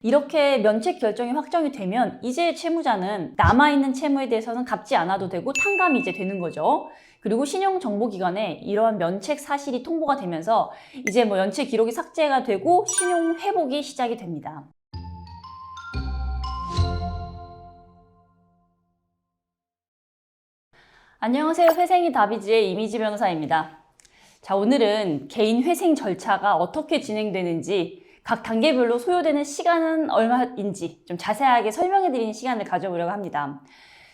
이렇게 면책 결정이 확정이 되면 이제 채무자는 남아있는 채무에 대해서는 갚지 않아도 되고 탕감이 이제 되는 거죠. 그리고 신용정보기관에 이러한 면책 사실이 통보가 되면서 이제 뭐 연체 기록이 삭제가 되고 신용 회복이 시작이 됩니다. 안녕하세요. 회생이 답이지의 이미지 변호사입니다. 자, 오늘은 개인 회생 절차가 어떻게 진행되는지, 각 단계별로 소요되는 시간은 얼마인지 좀 자세하게 설명해드리는 시간을 가져보려고 합니다.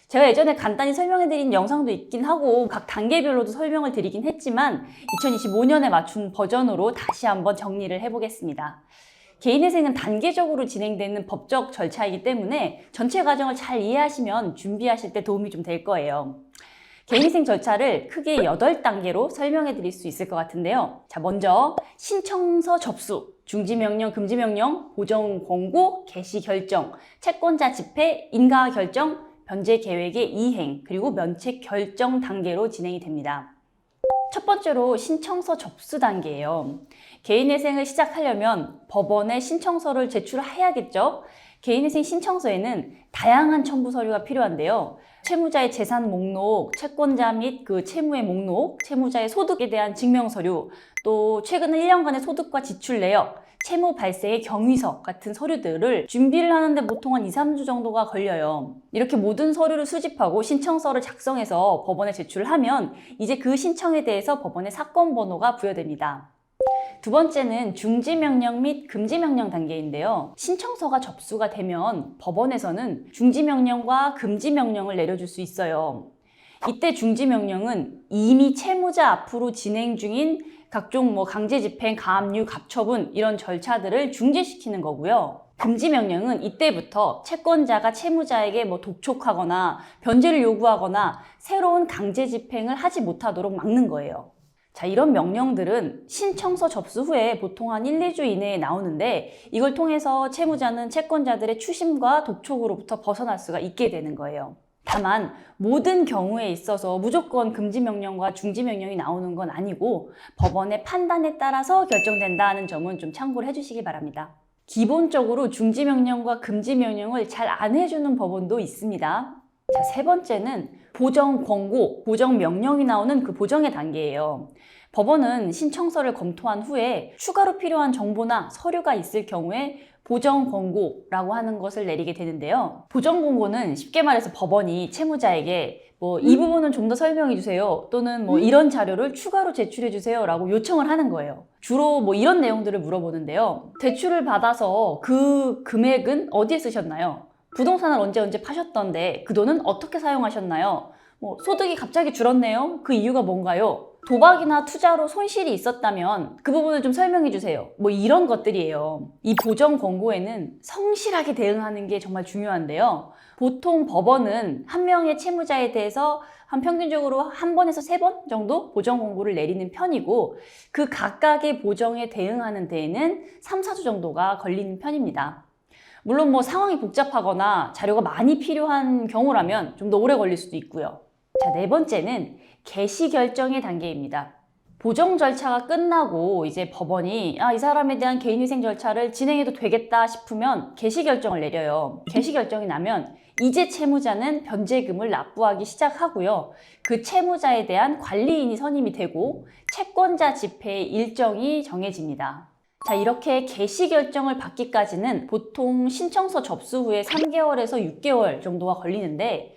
제가 예전에 간단히 설명해드린 영상도 있긴 하고 각 단계별로도 설명을 드리긴 했지만 2025년에 맞춘 버전으로 다시 한번 정리를 해보겠습니다. 개인회생은 단계적으로 진행되는 법적 절차이기 때문에 전체 과정을 잘 이해하시면 준비하실 때 도움이 좀 될 거예요. 개인회생 절차를 크게 8단계로 설명해 드릴 수 있을 것 같은데요. 자, 먼저 신청서 접수, 중지명령, 금지명령, 보정 권고, 개시 결정, 채권자 집행, 인가 결정, 변제 계획의 이행, 그리고 면책 결정 단계로 진행이 됩니다. 첫 번째로 신청서 접수 단계예요. 개인회생을 시작하려면 법원에 신청서를 제출해야겠죠? 개인회생 신청서에는 다양한 첨부 서류가 필요한데요. 채무자의 재산 목록, 채권자 및 그 채무의 목록, 채무자의 소득에 대한 증명서류, 또 최근 1년간의 소득과 지출 내역, 채무 발생의 경위서 같은 서류들을 준비를 하는데 보통 한 2, 3주 정도가 걸려요. 이렇게 모든 서류를 수집하고 신청서를 작성해서 법원에 제출을 하면 이제 그 신청에 대해서 법원에 사건 번호가 부여됩니다. 두 번째는 중지명령 및 금지명령 단계인데요. 신청서가 접수가 되면 법원에서는 중지명령과 금지명령을 내려줄 수 있어요. 이때 중지명령은 이미 채무자 앞으로 진행 중인 각종 강제집행, 가압류, 가처분 이런 절차들을 중지시키는 거고요. 금지명령은 이때부터 채권자가 채무자에게 독촉하거나 변제를 요구하거나 새로운 강제집행을 하지 못하도록 막는 거예요. 자, 이런 명령들은 신청서 접수 후에 보통 한 1, 2주 이내에 나오는데 이걸 통해서 채무자는 채권자들의 추심과 독촉으로부터 벗어날 수가 있게 되는 거예요. 다만 모든 경우에 있어서 무조건 금지명령과 중지명령이 나오는 건 아니고 법원의 판단에 따라서 결정된다는 점은 좀 참고를 해주시기 바랍니다. 기본적으로 중지명령과 금지명령을 잘 안 해주는 법원도 있습니다. 자, 세 번째는 보정 권고, 보정 명령이 나오는 그 보정의 단계예요. 법원은 신청서를 검토한 후에 추가로 필요한 정보나 서류가 있을 경우에 보정 권고라고 하는 것을 내리게 되는데요. 보정 권고는 쉽게 말해서 법원이 채무자에게 이 부분은 좀 더 설명해 주세요, 또는 이런 자료를 추가로 제출해 주세요 라고 요청을 하는 거예요. 주로 이런 내용들을 물어보는데요. 대출을 받아서 그 금액은 어디에 쓰셨나요? 부동산을 언제 파셨던데 그 돈은 어떻게 사용하셨나요? 소득이 갑자기 줄었네요. 그 이유가 뭔가요? 도박이나 투자로 손실이 있었다면 그 부분을 좀 설명해 주세요. 이런 것들이에요. 이 보정 권고에는 성실하게 대응하는 게 정말 중요한데요. 보통 법원은 한 명의 채무자에 대해서 한 평균적으로 한 번에서 3번 정도 보정 권고를 내리는 편이고 그 각각의 보정에 대응하는 데에는 3, 4주 정도가 걸리는 편입니다. 물론 상황이 복잡하거나 자료가 많이 필요한 경우라면 좀 더 오래 걸릴 수도 있고요. 자, 네 번째는 개시 결정의 단계입니다. 보정 절차가 끝나고 이제 법원이 이 사람에 대한 개인위생 절차를 진행해도 되겠다 싶으면 개시 결정을 내려요. 개시 결정이 나면 이제 채무자는 변제금을 납부하기 시작하고요. 그 채무자에 대한 관리인이 선임이 되고 채권자 집행의 일정이 정해집니다. 자, 이렇게 개시 결정을 받기까지는 보통 신청서 접수 후에 3개월에서 6개월 정도가 걸리는데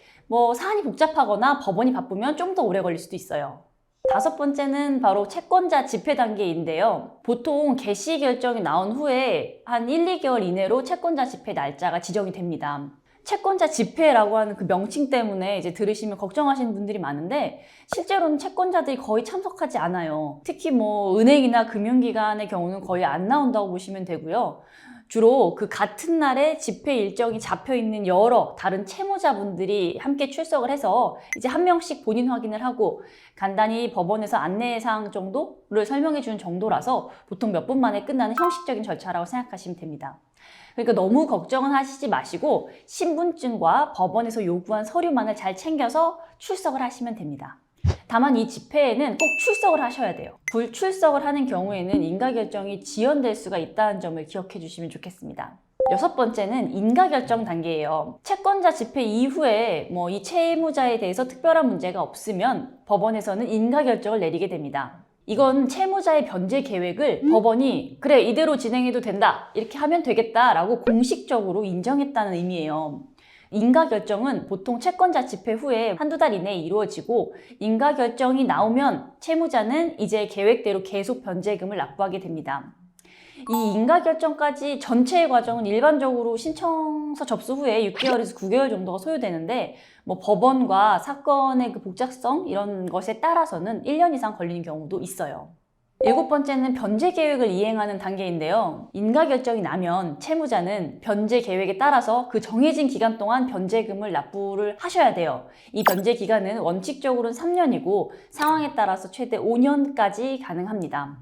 사안이 복잡하거나 법원이 바쁘면 좀 더 오래 걸릴 수도 있어요. 다섯 번째는 바로 채권자 집행 단계인데요. 보통 개시 결정이 나온 후에 한 1, 2개월 이내로 채권자 집행 날짜가 지정이 됩니다. 채권자 집행이라고 하는 그 명칭 때문에 이제 들으시면 걱정하시는 분들이 많은데 실제로는 채권자들이 거의 참석하지 않아요. 특히 은행이나 금융기관의 경우는 거의 안 나온다고 보시면 되고요. 주로 그 같은 날에 집행 일정이 잡혀 있는 여러 다른 채무자분들이 함께 출석을 해서 이제 한 명씩 본인 확인을 하고 간단히 법원에서 안내사항 정도를 설명해 주는 정도라서 보통 몇 분 만에 끝나는 형식적인 절차라고 생각하시면 됩니다. 그러니까 너무 걱정은 하시지 마시고 신분증과 법원에서 요구한 서류만을 잘 챙겨서 출석을 하시면 됩니다. 다만 이 집회에는 꼭 출석을 하셔야 돼요. 불출석을 하는 경우에는 인가결정이 지연될 수가 있다는 점을 기억해 주시면 좋겠습니다. 6번째는 인가결정 단계예요. 채권자 집행 이후에 이 채무자에 대해서 특별한 문제가 없으면 법원에서는 인가결정을 내리게 됩니다. 이건 채무자의 변제 계획을 법원이 그래 이대로 진행해도 된다 이렇게 하면 되겠다라고 공식적으로 인정했다는 의미예요. 인가결정은 보통 채권자 집행 후에 한두 달 이내에 이루어지고 인가결정이 나오면 채무자는 이제 계획대로 계속 변제금을 납부하게 됩니다. 이 인가결정까지 전체의 과정은 일반적으로 신청서 접수 후에 6개월에서 9개월 정도가 소요되는데 법원과 사건의 그 복잡성 이런 것에 따라서는 1년 이상 걸리는 경우도 있어요. 7번째는 변제 계획을 이행하는 단계인데요. 인가결정이 나면 채무자는 변제 계획에 따라서 그 정해진 기간 동안 변제금을 납부를 하셔야 돼요. 이 변제 기간은 원칙적으로는 3년이고 상황에 따라서 최대 5년까지 가능합니다.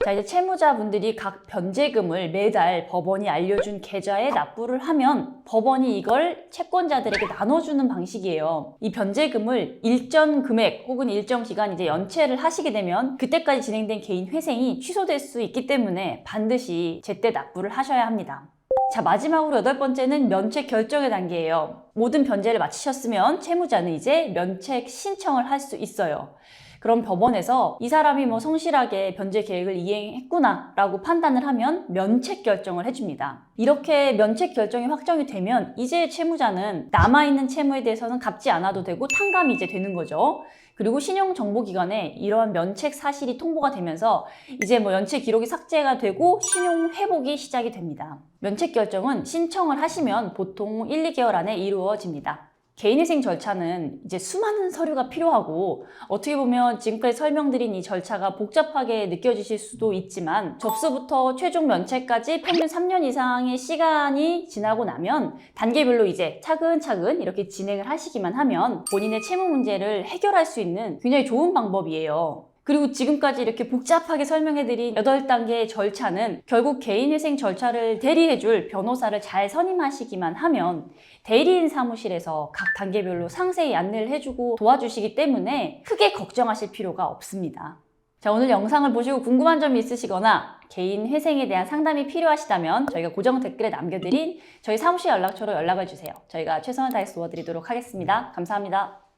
자, 이제 채무자분들이 각 변제금을 매달 법원이 알려준 계좌에 납부를 하면 법원이 이걸 채권자들에게 나눠주는 방식이에요. 이 변제금을 일정 금액 혹은 일정 기간 이제 연체를 하시게 되면 그때까지 진행된 개인 회생이 취소될 수 있기 때문에 반드시 제때 납부를 하셔야 합니다. 자, 마지막으로 8번째는 면책 결정의 단계예요. 모든 변제를 마치셨으면 채무자는 이제 면책 신청을 할 수 있어요. 그럼 법원에서 이 사람이 성실하게 변제 계획을 이행했구나 라고 판단을 하면 면책 결정을 해줍니다. 이렇게 면책 결정이 확정이 되면 이제 채무자는 남아있는 채무에 대해서는 갚지 않아도 되고 탕감이 이제 되는 거죠. 그리고 신용정보기관에 이러한 면책 사실이 통보가 되면서 이제 연체 기록이 삭제가 되고 신용 회복이 시작이 됩니다. 면책 결정은 신청을 하시면 보통 1, 2개월 안에 이루어집니다. 개인회생 절차는 이제 수많은 서류가 필요하고 어떻게 보면 지금까지 설명드린 이 절차가 복잡하게 느껴지실 수도 있지만 접수부터 최종 면책까지 평균 3년 이상의 시간이 지나고 나면 단계별로 이제 차근차근 이렇게 진행을 하시기만 하면 본인의 채무 문제를 해결할 수 있는 굉장히 좋은 방법이에요. 그리고 지금까지 이렇게 복잡하게 설명해드린 8단계의 절차는 결국 개인회생 절차를 대리해줄 변호사를 잘 선임하시기만 하면 대리인 사무실에서 각 단계별로 상세히 안내를 해주고 도와주시기 때문에 크게 걱정하실 필요가 없습니다. 자, 오늘 영상을 보시고 궁금한 점이 있으시거나 개인 회생에 대한 상담이 필요하시다면 저희가 고정 댓글에 남겨드린 저희 사무실 연락처로 연락을 주세요. 저희가 최선을 다해서 도와드리도록 하겠습니다. 감사합니다.